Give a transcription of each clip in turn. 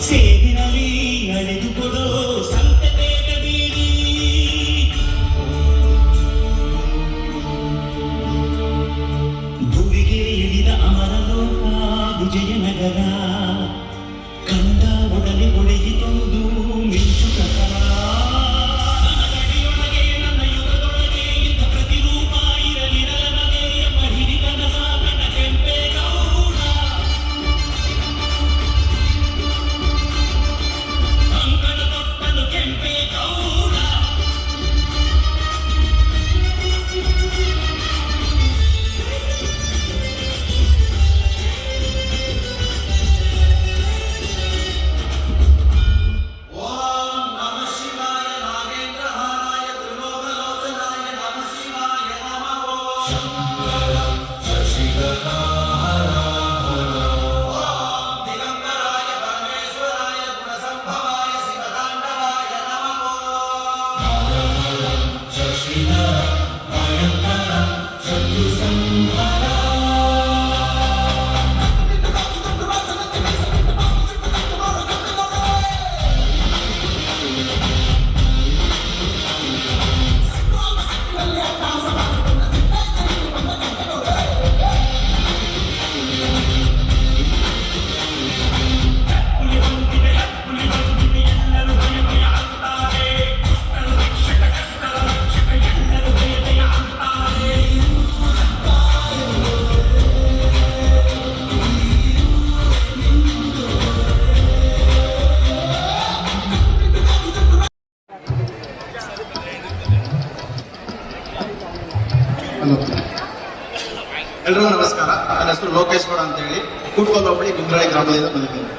ಸೇರಿನಲ್ಲಿ ನಡೆದುಕೊಡೋ ಸಂತತೆಯ ಬೀಡಿ ಭುವಿಗೆ ಇಳಿದ ಅಮರಲೋಕ ವಿಜಯನಗರ ಕಂಡ ಒಡನೆ ಒಡೆಯಿತೊಂದು ಮಿಂಚುಕರ ನಗಡಿಯೊಳಗೆ ನನ್ನ ಯುಗದೊಳಗೆ ಇಂಥ ಪ್ರತಿರೂಪ ಇರಲಿರಲ ನಗೆ ಎಂಬ ಹಿರಿತನ ಸಾಧನ ಕೆಂಪೇಗೌಡ ಅಂಕಣ ತೊಟ್ಟನು ಕೆಂಪೇಗೌಡ ಎಲ್ರಿಗೂ ನಮಸ್ಕಾರ. ನನ್ನ ಹೆಸರು ಲೋಕೇಶ್ ಗೌಡ ಅಂತ ಹೇಳಿ ಕೂಟ್ಕೋಲ್ ಹೋಬಳಿ ಗುಂಡ್ರಳ್ಳಿ ಗ್ರಾಮದಿಂದ ಬಂದಿದ್ದೇನೆ.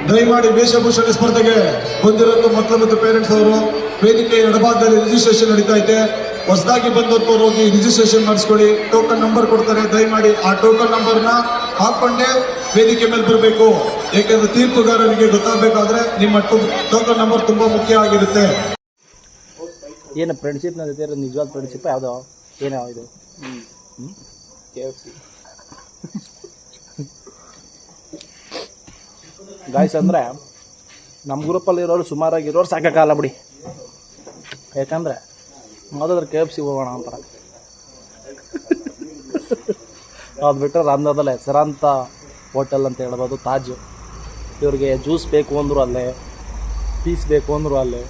ದಯಮಾಡಿ ವೇಷಭೂಷಣ ಸ್ಪರ್ಧೆಗೆ ಬಂದಿರೋ ಮಕ್ಕಳು ಮತ್ತು ಪೇರೆಂಟ್ಸ್ ಅವರು ವೇದಿಕೆ ಎಡಭಾಗದಲ್ಲಿ ರಿಜಿಸ್ಟ್ರೇಷನ್ ನಡೀತಾ ಇದೆ. ಹೊಸದಾಗಿ ಬಂದವರು ಹೋಗಿ ರಿಜಿಸ್ಟ್ರೇಷನ್ ಮಾಡಿಸ್ಕೊಳ್ಳಿ. ಟೋಕನ್ ನಂಬರ್ ಕೊಡ್ತಾರೆ, ದಯಮಾಡಿ ಆ ಟೋಕನ್ ನಂಬರ್ನ ಹಾಕೊಂಡೇ ವೇದಿಕೆ ಮೇಲೆ ಬರಬೇಕು. ಏಕೆಂದ್ರೆ ತೀರ್ಪುಗಾರರಿಗೆ ಗೊತ್ತಾಗಬೇಕಾದ್ರೆ ನಿಮ್ಮ ಟೋಕನ್ ನಂಬರ್ ತುಂಬಾ ಮುಖ್ಯ ಆಗಿರುತ್ತೆ. ಏನು ಫ್ರೆಂಡ್ಶಿಪ್ ನನ್ನ ಜೊತೆ ನಿಜವಾದ ಫ್ರೆಂಡ್ಶಿಪ್ ಯಾವುದೋ ಏನೋ ಇದು ಗಾಯ್ಸ್ ಅಂದರೆ ನಮ್ಮ ಗ್ರೂಪಲ್ಲಿರೋರು ಸುಮಾರಾಗಿರೋರು ಸಾಕಾಗಲ್ಲ ಬಿಡಿ. ಯಾಕಂದರೆ ಯಾವುದಾದ್ರೂ KFC ಹೋಗೋಣ ಅಂತಾರೆ. ಅದು ಬಿಟ್ಟರೆ ರಾಮನಗರದಲ್ಲಿ ಹೆಸರಾಂತ ಹೋಟೆಲ್ ಅಂತ ಹೇಳ್ಬೋದು ತಾಜು. ಇವ್ರಿಗೆ ಜ್ಯೂಸ್ ಬೇಕು ಅಂದರು ಅಲ್ಲೇ, ಪೀಸ್ ಬೇಕು ಅಂದರು ಅಲ್ಲೇ.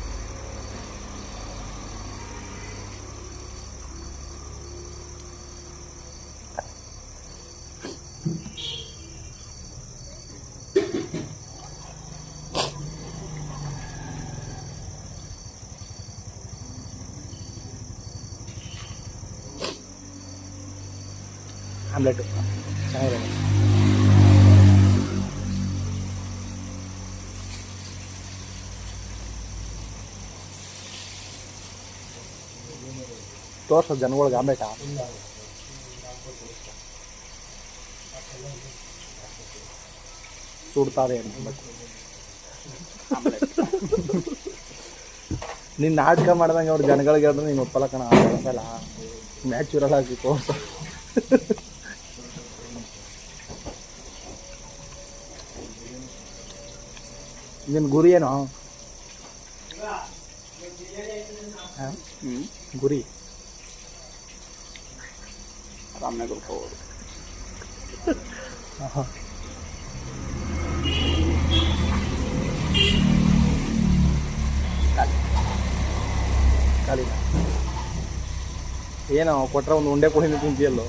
ಆಮ್ಲೆಟು ಚೆನ್ನಾಗಿದೆ. ತೋರ್ಸೋ ಜನಗಳಿಗೆ ಆಮ್ಲೆಟಾ? ಸುಡ್ತಾರೆ ನೀನು ನಾಟಕ ಮಾಡ್ದಂಗೆ ಅವ್ರು ಜನಗಳಿಗೆ ಹೇಳಿದ್ರೆ ನೀನು ಒಪ್ಪಲ್ಲ ಕಣ. ಅಲ್ಲ ನ್ಯಾಚುರಲ್ ಆಗಿ ತೋರ್ಸ. ನಿನ್ನ ಗುರಿ ಏನೋ? ಗುರಿ ರಾಮನಗರ ಹೋಗೋದು. ಕಾಲಿನ ಏನೋ ಕೊಟ್ರೆ ಒಂದು ಉಂಡೆ ಕೊಡಿ ತಿಂತೀಯಲ್ಲೋ.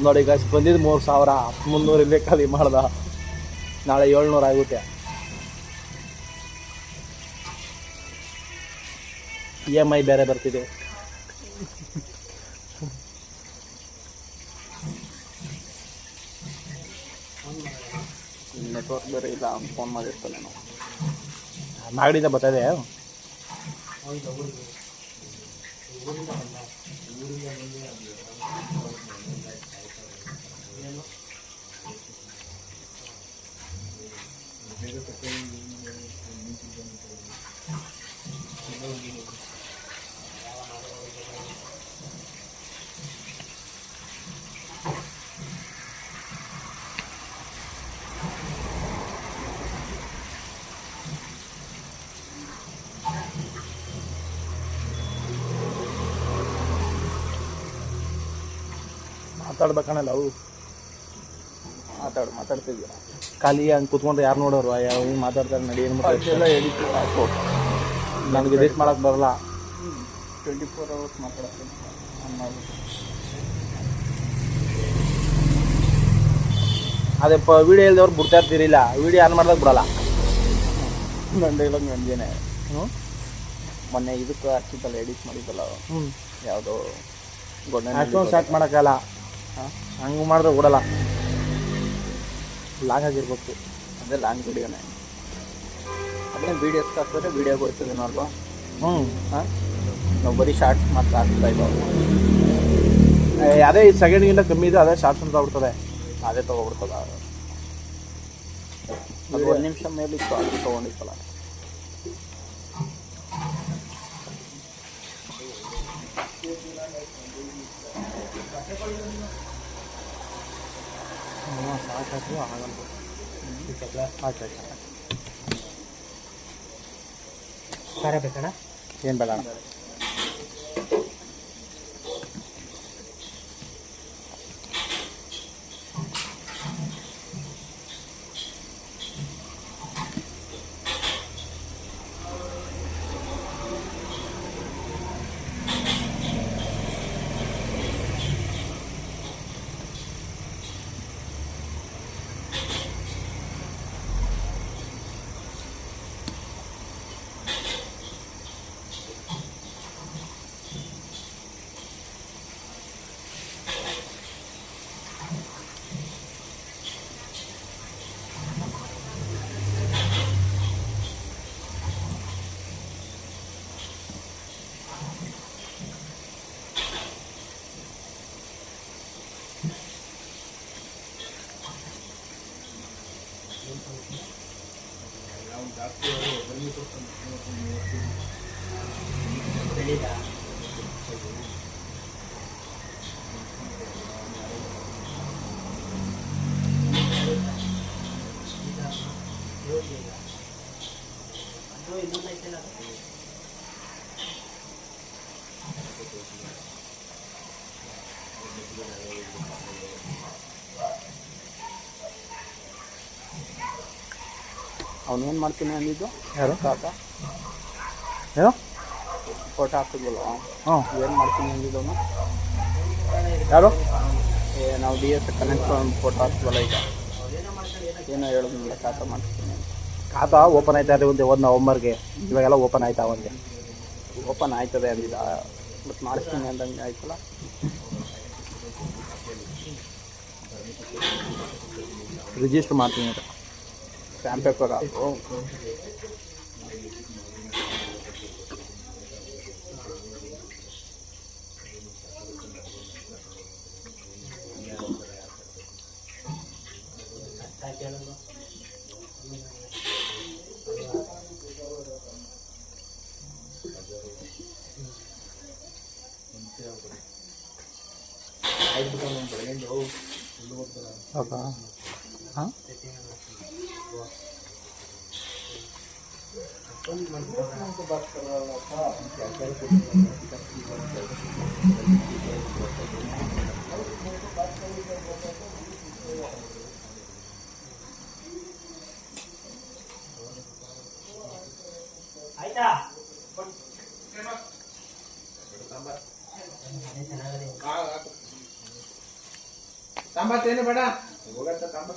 ನೋಡಿ ಗಾಯ್ಸ್, ಬಂದಿದ್ದು 3,000, 300 ಇಲ್ಲೇ ಖಾಲಿ ಮಾಡ್ದ. ನಾಳೆ 700 ಆಗುತ್ತೆ. EMI ಬೇರೆ ಬರ್ತಿದೆ. ನೆಟ್ವರ್ಕ್ ಬೇರೆ ಇಲ್ಲ, ಫೋನ್ ಮಾಡಿರ್ತಾನೆ ನಾವು. ಮಾಗಡಿಂದ ಬರ್ತಾಯಿದೆ. ಮಾತಾಡ್ಬೇಕಣ್ಣಲ್ಲ ಅವು. ಮಾತಾಡ್ತಿದ್ದೀರಾ? ಖಾಲಿ ಹಂಗೆ ಕುತ್ಕೊಂಡ್ರೆ ಯಾರು ನೋಡೋರು? ಯಾವ ಹಿಂಗೆ ಮಾತಾಡ್ತಾರೆ ನಡಿ ಎಲ್ಲ ಎಡಿಟ್ ಹಾಕ್ಬೋದು. ನನಗೆ ಎಡಿಟ್ ಮಾಡೋಕ್ಕೆ ಬರಲ್ಲ. 24 hours ಮಾತಾಡ್ತೀನಿ ಮಾಡ್ಬಿಟ್ಟು. ಅದೇ ವೀಡಿಯೋ ಇಲ್ದವ್ರು ಬಿಡ್ತಾ ಇರ್ತೀರಿಲ್ಲ, ವೀಡಿಯೋ ಆನ್ ಮಾಡಿದಾಗ ಬಿಡಲ್ಲ. ನನ್ನ ಡೈಲಾಗ್ ನಂದೇನೆ. ಹ್ಞೂ ಮೊನ್ನೆ ಇದಕ್ಕೆ ಹಾಕಿದ್ದಲ್ಲ, ಎಡಿಟ್ ಮಾಡಿದ್ದಲ್ಲ, ಹ್ಞೂ ಯಾವುದೋ ಗೊಡ್ಡ ಅಷ್ಟೊಂದು ಸ್ಟಾರ್ಟ್ ಮಾಡೋಕ್ಕಲ್ಲ. ಹಂಗೆ ಮಾಡಿದ್ರೆ ಬಿಡಲ್ಲ, ಲಾಂಗ್ ಆಗಿರ್ಬೇಕು. ಅದೇ ಲಾಂಗ್ ವಿಡಿಯೋನೇ. ಅದೇ ವೀಡಿಯೋಸ್ ಹಾಕಿದ್ರೆ ವೀಡಿಯೋಗೆ ಹೋಗ್ತದೆ ನೋಡ್ಬಾ. ಹಾಂ, ನಾವು ಬರೀ ಶಾರ್ಟ್ಸ್ ಮಾತ್ರ ಹಾಕ್ತಾ ಇದ್ದಾವೆ. ಅದೇ ಈ ಸೆಕೆಂಡ್ಗಿಂತ ಕಮ್ಮಿ ಇದೆ, ಅದೇ ಶಾರ್ಟ್ಸ್ ಅಂತ ಬಿಡ್ತದೆ. ಅದೇ ತೊಗೊಬಿಡ್ತದ. ಅದು 1 ನಿಮಿಷ ಮೇಲಿತ್ತು, ಅದು ತೊಗೊಂಡಿತ್ತಲ್ಲ. ಸಾಕಾಯ್ತು, ಆಗಲ್ಲ. ಆಯ್ತು ಖಾರ ಬೇಕಣ್ಣ? ಏನು ಬೇಡ ಅಣ್ಣ. ಅವನೇನು ಮಾಡ್ತೀನಿ ಅಂದಿದ್ದು? ಯಾರು? ತಾತ ಏನೋ ಫೋಟೋ ಹಾಕಿದ್ವಲ್ಲ, ಹಾಂ, ಏನು ಮಾಡ್ತೀನಿ ಅಂದಿದ್ದು ಅವನು? ಯಾರು? ನಾವು DS ಕನೆಕ್ಟ್ ಫೋಟೋ ಹಾಕ್ತೀವಲ್ಲ ಈಗ, ಏನೋ ಹೇಳಿದ್ನಲ್ಲ ತಾತ ಮಾಡ್ತೀನಿ ಅಂತ. ಖಾತಾ ಓಪನ್ ಆಯ್ತಾ ಇದೆ ಒಂದು ನವಂಬರ್ಗೆ, ಇವಾಗೆಲ್ಲ ಓಪನ್ ಆಯ್ತಾ ಅವಂಗೆ. ಓಪನ್ ಆಯ್ತದೆ ಅಂದಿದ್ದ, ಬಟ್ ಮಾಡಿಸ್ತೀನಿ ಅಂದಂಗೆ ಆಯ್ತಲ್ಲ. ರಿಜಿಸ್ಟರ್ ಮಾಡ್ತೀನಿ ಅಂತ ಸ್ಟ್ಯಾಂಪ್ ಪೇಪರ್ ಹಾಕು. ಹೌದಾ? ಹಾಂ ತಾಂಬತ್ತೇನು ಬೇಡ ಹೋಗತ್ತ ತಾಂಬ.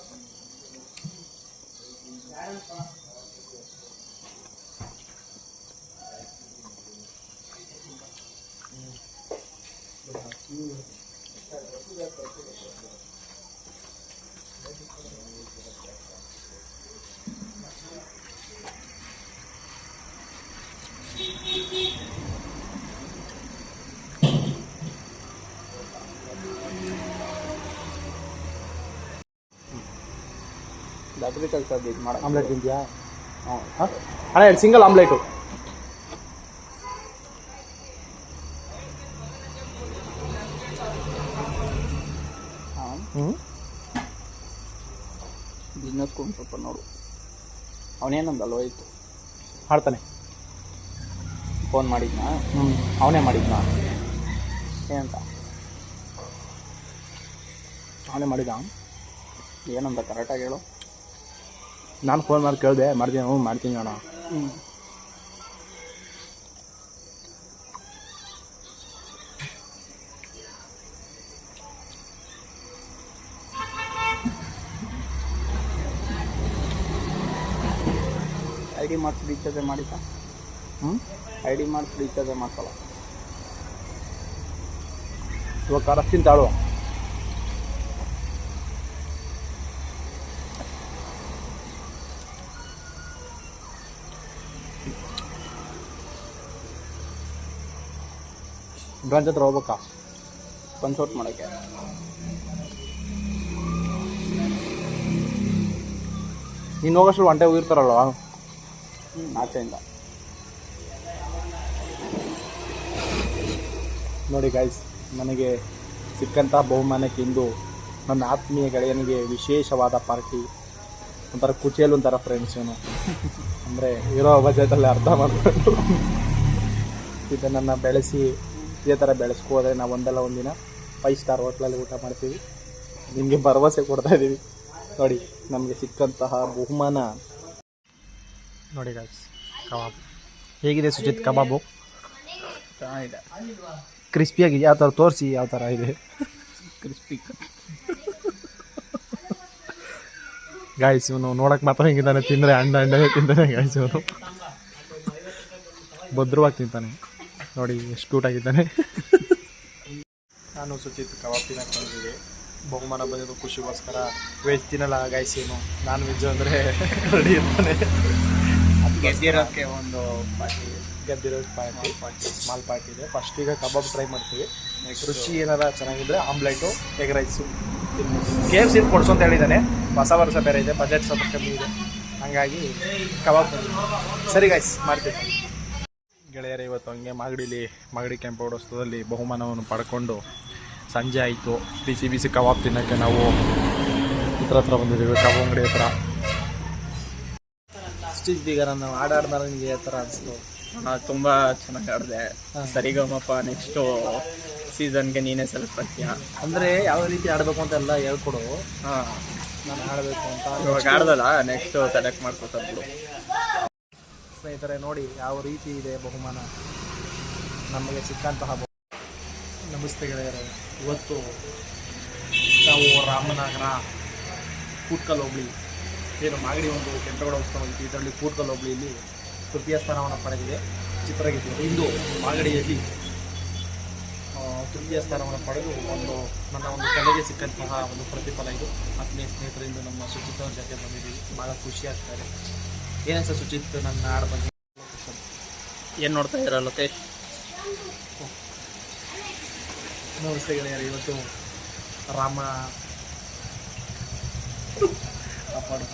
ಅಗ್ರಿಕಲ್ಚರ್ ಇದು ಮಾಡ ಆಮ್ಲೆಟ್ ತಿಂತೀಯಾ? ಹಾಂ ಅಣ್ಣ 2 ಸಿಂಗಲ್ ಆಮ್ಲೆಟು. ಹಾಂ ಹ್ಞೂ ಬಿಸ್ನೆಸ್ ಒಂದು ಸ್ವಲ್ಪ ನೋಡು. ಅವನೇನಂದಲ್ವ ಇತ್ತು ಮಾಡ್ತಾನೆ. ಫೋನ್ ಮಾಡಿದ್ನಾ? ಅವನೇ ಮಾಡಿದ್ನಾ? ಏನಂತ? ಅವನೇ ಮಾಡಿದ. ಏನಂತ ಕರೆಕ್ಟಾಗಿ ಹೇಳು. ನಾನು ಫೋನ್ ಮಾಡಿ ಕೇಳಿದೆ, ಮಾಡ್ತೀನಿ ಹ್ಞೂ ಮಾಡ್ತೀನಿ ಅಣ್ಣ. ಐ ಡಿ ಮಾಡಿಸಿ ರೀಚಾರ್ಜ್ ಮಾಡಿದ್ದ? ಐ ಡಿ ಮಾಡಿಸಿ ರೀಚಾರ್ಜ್ ಮಾಡ್ಕೊಳ್ಳ. ಇವಾಗ ಕರೆಸ್ತೀನಿ ತಾಳು. ಬ್ರಾಂಚ್ ಹತ್ರ ಹೋಗ್ಬೇಕಾ ಕನ್ಸಲ್ಟ್ ಮಾಡೋಕ್ಕೆ? ನೀನು ಹೋಗೋಷ್ಟು ಒಂಟೆ ಹೋಗಿರ್ತಾರಲ್ವ ಆಚೆಯಿಂದ. ನೋಡಿ ಗೈಸ್, ನನಗೆ ಸಿಕ್ಕಂಥ ಬಹುಮಾನಕ್ಕಿಂದು ನನ್ನ ಆತ್ಮೀಯ ಗೆಳೆಯನಿಗೆ ವಿಶೇಷವಾದ ಪಾರ್ಟಿ. ಒಂಥರ ಕುಚಿಯಲ್ಲಿ ಒಂಥರ ಫ್ರೆಂಡ್ಸ್ ಏನು ಅಂದರೆ ಇರೋ ಬಜೆಟಲ್ಲಿ ಅರ್ಧ ಮಾಡಿಕೊಂಡು ಇದನ್ನು ಬೆಳೆಸಿ ಇದೇ ಥರ ಬೆಳೆಸ್ಕೋದ್ರೆ ನಾವು ಒಂದಲ್ಲ ಒಂದಿನ 5 ಸ್ಟಾರ್ ಹೋಟ್ಲಲ್ಲಿ ಊಟ ಮಾಡ್ತೀವಿ. ನಿಮಗೆ ಭರವಸೆ ಕೊಡ್ತಾ ಇದ್ದೀವಿ. ನೋಡಿ ನಮಗೆ ಸಿಕ್ಕಂತಹ ಬಹುಮಾನ ನೋಡಿ ಗೈಸ್, ಕಬಾಬ್ ಹೇಗಿದೆ ಸುಜಿತ್? ಕಬಾಬು ಚೆನ್ನಾಗಿದೆ, ಕ್ರಿಸ್ಪಿಯಾಗಿದೆ. ಯಾವ ಥರ ತೋರಿಸಿ, ಯಾವ ಥರ ಇದೆ ಕ್ರಿಸ್ಪಿ. ಗಾಯ್ಸ್ ಇವನು ನೋಡೋಕೆ ಮಾತ್ರ ಹಿಂಗಿದ್ದಾನೆ, ತಿಂದರೆ ಅಂಡೇ ತಿಂತಾನೆ ಗಾಯ್ಸ್. ಇವನು ಭದ್ರವಾಗಿ ತಿಂತಾನೆ. ನೋಡಿ ಎಷ್ಟು ಕ್ಯೂಟಾಗಿದ್ದಾನೆ. ನಾನು ಸುಚಿತ್ ಕಬಾಬ್ ತಿನ್ನಕ್ಕೆ ಬಂದಿದ್ದೀವಿ. ಬಹುಮಾನ ಬಂದಿದ್ದು ಖುಷಿಗೋಸ್ಕರ. ವೆಜ್ ತಿನ್ನಲ್ಲ ಗಾಯ್ಸ್, ಏನು ನಾನ್ ವೆಜ್ ಅಂದರೆ ರೆಡಿ ಇರ್ತಾನೆ. ಗೆದ್ದಿರೋಕ್ಕೆ ಒಂದು ಪಾರ್ಟಿ, ಗೆದ್ದಿರೋ ಪಾರ್ಟಿ ಸ್ಮಾಲ್ ಪಾರ್ಟಿ ಇದೆ. ಫಸ್ಟ್ ಈಗ ಕಬಾಬ್ ಟ್ರೈ ಮಾಡ್ತೀವಿ. ರುಚಿ ಏನಾರ ಚೆನ್ನಾಗಿದ್ರೆ ಆಮ್ಲೆಟು, ಎಗ್ ರೈಸು, KFC ಕೊಡಿಸು ಅಂತ ಹೇಳಿದ್ದಾನೆ. ಹೊಸ ವರ್ಷ ಬೇರೆ ಇದೆ, ಬಜೆಟ್ ಸ್ವಲ್ಪ ಕಮ್ಮಿ ಇದೆ, ಹಾಗಾಗಿ ಕಬಾಬ್ ಬಂದಿದೆ. ಸರಿ ಗಾಯ್ಸ್, ಮಾಡ್ತೀವಿ ಗೆಳೆಯರೇ. ಇವತ್ತು ಹಂಗೆ ಮಾಗಡಿ ಕೆಂಪೋತ್ಸವದಲ್ಲಿ ಬಹುಮಾನವನ್ನು ಪಡ್ಕೊಂಡು ಸಂಜೆ ಆಯಿತು. ಬಿಸಿ ಬಿಸಿ ಕಬಾಬ್ ತಿನ್ನೋಕ್ಕೆ ನಾವು ಹತ್ರ ಬಂದಿದ್ದೀವಿ, ಕಬಾಬ್ ಅಂಗಡಿ ಹತ್ರ. ಈಗ ನಾವು ಆಡಾಡ್ದಾಗ ನಿಮಗೆ ಯಾವ ಥರ ಅನಿಸ್ತು? ತುಂಬ ಚೆನ್ನಾಗಿ ಆಡಿದೆ. ಸರಿಗಮಪ ನೆಕ್ಸ್ಟು ಸೀಸನ್ಗೆ ನೀನೇ ಸೆಲೆಕ್ಟ್ ಮಾಡ್ತೀಯಾ? ಅಂದರೆ ಯಾವ ರೀತಿ ಆಡಬೇಕು ಅಂತೆಲ್ಲ ಹೇಳ್ಕೊಡು. ಹಾಂ, ನಾನು ಆಡಬೇಕು ಅಂತ ಇವಾಗ ಆಡ್ದಲ್ಲ, ನೆಕ್ಸ್ಟು ಸೆಲೆಕ್ಟ್ ಮಾಡ್ಕೊತಾದ್ರು. ಸ್ನೇಹಿತರೆ ನೋಡಿ ಯಾವ ರೀತಿ ಇದೆ ಬಹುಮಾನ ನಮಗೆ ಸಿಕ್ಕಂತಹ. ನಮಸ್ತೆ ಗೆಳೆಯರೇ. ಇವತ್ತು ನಾವು ರಾಮನಗರ ಕೂಟ್ಕಲ್ ಹೋಬಳಿ ಏನು ಮಾಗಡಿ ಒಂದು ಕೆಂಪೇಗೌಡ ಉತ್ಸವ, ಇದರಲ್ಲಿ ಕೂಟ್ಕಲ್ ಹೋಬಳಿಯಲ್ಲಿ ತೃತೀಯ ಸ್ಥಾನವನ್ನು ಪಡೆದಿದೆ ಚಿತ್ರಗೀತೆ. ಇಂದು ಮಾಗಡಿಯಲ್ಲಿ ತೃತೀಯ ಸ್ಥಾನವನ್ನು ಪಡೆದು ನನ್ನ ಒಂದು ಕಲೆಗೆ ಸಿಕ್ಕಂತಹ ಒಂದು ಪ್ರತಿಫಲ ಇದು. ಆತ್ಮೀಯ ಸ್ನೇಹಿತರಿಂದ ನಮ್ಮ ಸುಚಿತ್ ಅವ್ರ ಜೊತೆ ಬಂದಿದ್ದೀವಿ, ಭಾಳ ಖುಷಿ ಆಗ್ತಾರೆ. ಏನೇ ಸರ್ ಸುಚಿತ್ ನನ್ನ ಹಾಡು ಬಗ್ಗೆ ಏನು ನೋಡ್ತಾ ಇದ್ದೀರಾ ಲೋಕೇಶ್? ನಮಸ್ತೆ ಗೆಳೆಯರು. ಇವತ್ತು ರಾಮ ಕಾಪಾಡು